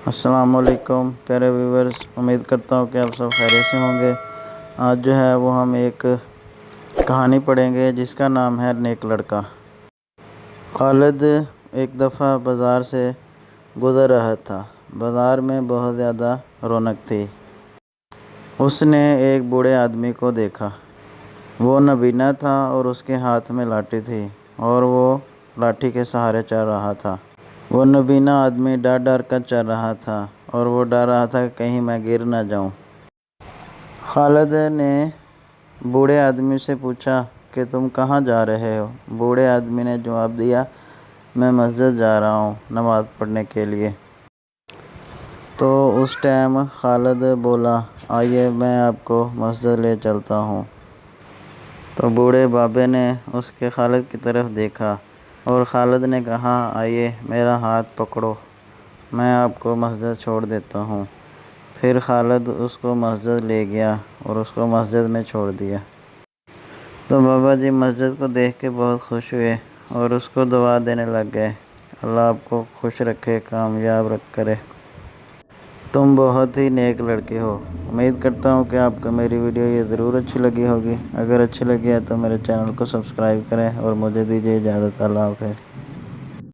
السلام علیکم پیارے ویورز، امید کرتا ہوں کہ آپ سب خیریت سے ہوں گے۔ آج جو ہے وہ ہم ایک کہانی پڑھیں گے جس کا نام ہے نیک لڑکا۔ خالد ایک دفعہ بازار سے گزر رہا تھا۔ بازار میں بہت زیادہ رونق تھی۔ اس نے ایک بوڑھے آدمی کو دیکھا۔ وہ نابینا تھا اور اس کے ہاتھ میں لاٹھی تھی اور وہ لاٹھی کے سہارے چل رہا تھا۔ وہ نابینا آدمی ڈر ڈر کر چل رہا تھا اور وہ ڈر رہا تھا کہ کہیں میں گر نہ جاؤں۔ خالد نے بوڑھے آدمی سے پوچھا کہ تم کہاں جا رہے ہو؟ بوڑھے آدمی نے جواب دیا، میں مسجد جا رہا ہوں نماز پڑھنے کے لیے۔ تو اس ٹائم خالد بولا، آئیے میں آپ کو مسجد لے چلتا ہوں۔ تو بوڑھے بابے نے اس کے خالد کی طرف دیکھا اور خالد نے کہا، آئیے میرا ہاتھ پکڑو، میں آپ کو مسجد چھوڑ دیتا ہوں۔ پھر خالد اس کو مسجد لے گیا اور اس کو مسجد میں چھوڑ دیا۔ تو بابا جی مسجد کو دیکھ کے بہت خوش ہوئے اور اس کو دعا دینے لگ گئے، اللہ آپ کو خوش رکھے، کامیاب کرے، تم بہت ہی نیک لڑکے ہو۔ امید کرتا ہوں کہ آپ کو میری ویڈیو یہ ضرور اچھی لگی ہوگی۔ اگر اچھی لگی ہے تو میرے چینل کو سبسکرائب کریں اور مجھے دیجیے اجازت۔ اللہ حافظ۔